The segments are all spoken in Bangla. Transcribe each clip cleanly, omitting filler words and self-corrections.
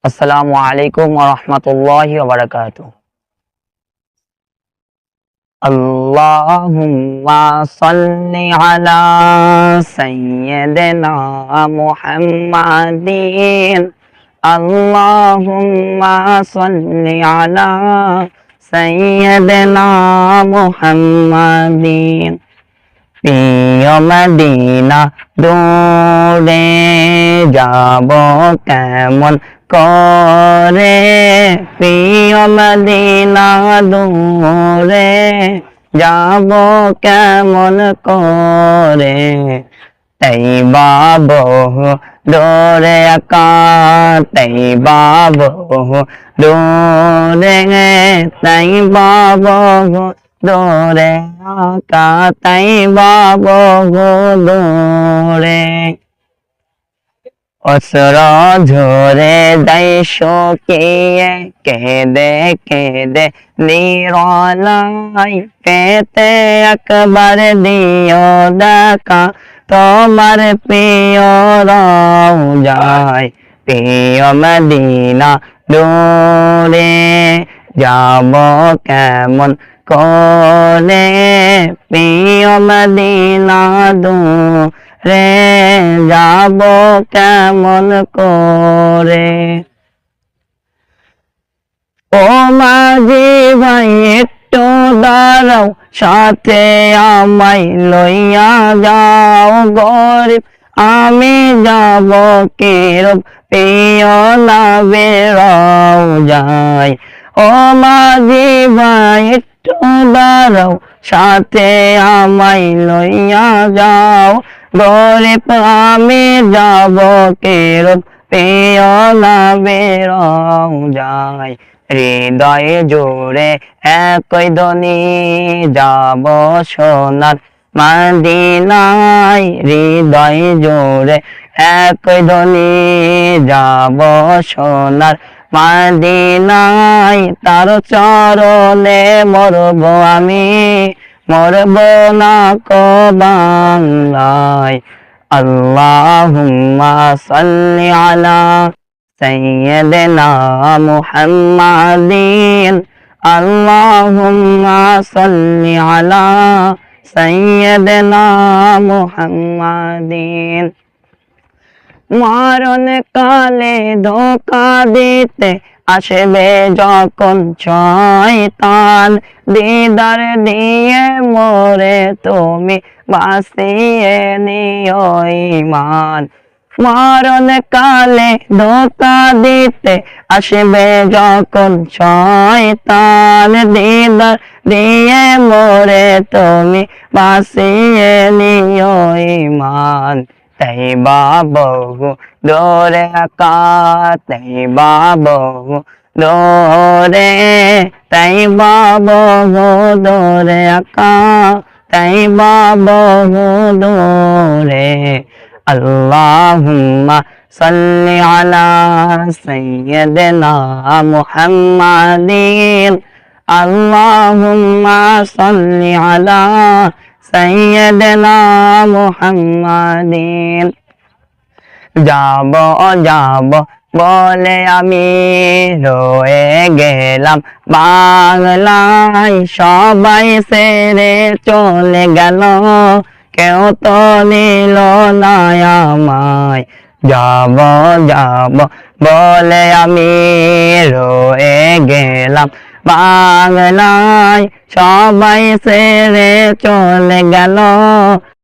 আসসালামু আলাইকুম ওয়া রাহমাতুল্লাহি ওয়া বারাকাতুহু। আল্লাহুম্মা সাল্লি আলা সাইয়্যিদিনা মুহাম্মাদিন। আল্লাহুম্মা সাল্লি আলা সাইয়্যিদিনা মুহাম্মাদিন। প্রিয় মদিনা দূরে যাব কেমন করে, প্রিয় মদিনা দূরে যাব কেমন করে, তাই বাবু দূরে একা, তাই বাবু দূরে, তাই বাবু দূরে আকা, তাই বাবু দূরে। অসর ঝরে যাই শুকিয়ে, কেঁদে কেঁদে নিরলাই, পেতে একবার দিও দেখা তোমার প্রিয় রওজায়। প্রিয় মদিনা দূরে যাব কেমন করে, প্রিয় মদিনা দূরে যাব কেমন করে। ও মাঝি ভাই একটু দাঁড়াও, সাথে আমায় লইয়া যাও, গরিব আমি যাব কিরূপ প্রিয় নবীর রওজায়। ও মাঝি ভাই একটু দাঁড়াও, সাথে আমায় লইয়া যাও, গরিব আমি যাব কিরূপ প্রিয় নবীর রওজায়। হৃদয়ে জোড়ে একই ধ্বনি যাব সোনার মদিনায়, হৃদয়ে জোড়ে একই ধ্বনি যাব সোনার মদিনায়। তার চরণে মরব আমি, মরব না কো বাংলায়। আল্লাহুম্মা সাল্লি আলা সাইয়্যিদিনা মুহাম্মাদিন। আল্লাহুম্মা সাল্লি আলা সাইয়্যিদিনা মুহাম্মাদিন। মরণ কালে ধোঁকা দিতে আসবে যখন শয়তান, দিদার দিয়ে মোরে তুমি বাঁচিয়ে নিও ঈমান। মরণ কালে ধোঁকা দিতে আসবে যখন শয়তান, দিদার দিয়ে মোরে তুমি বাঁচিয়ে নিও ঈমান। তাই বাবু দূরে আকা, তাই বাবু দূরে, তাই বাবু দূরে আকা, তাই বাবু দূরে। আল্লাহুম্মা সাল্লি আলা সাইয়্যিদিনা মুহাম্মাদিন। আল্লাহুম্মা সাল্লি আলা সাইয়্যিদিনা মুহাম্মাদিন। যাব যাব বলে আমি রয়ে গেলাম বাংলায়, সবাই ছেড়ে চলে গেল, কেউ তো নিল না আমায়। যাব যাব বলে আমি রয়ে গেলাম বাংলায়, সবাই ছেড়ে চলে গেল,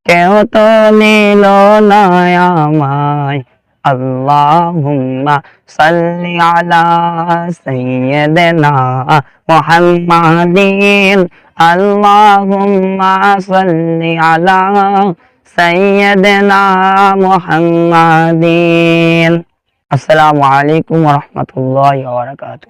কেউ তো নিল না আমায়। আল্লাহুম্মা সাল্লি আলা সাইয়্যিদিনা মুহাম্মাদিন। আল্লাহুম্মা সাল্লি আলা সাইয়্যিদিনা মুহাম্মাদিন। আসসালামু আলাইকুম ওয়া রাহমাতুল্লাহি ওয়া বারাকাতুহু।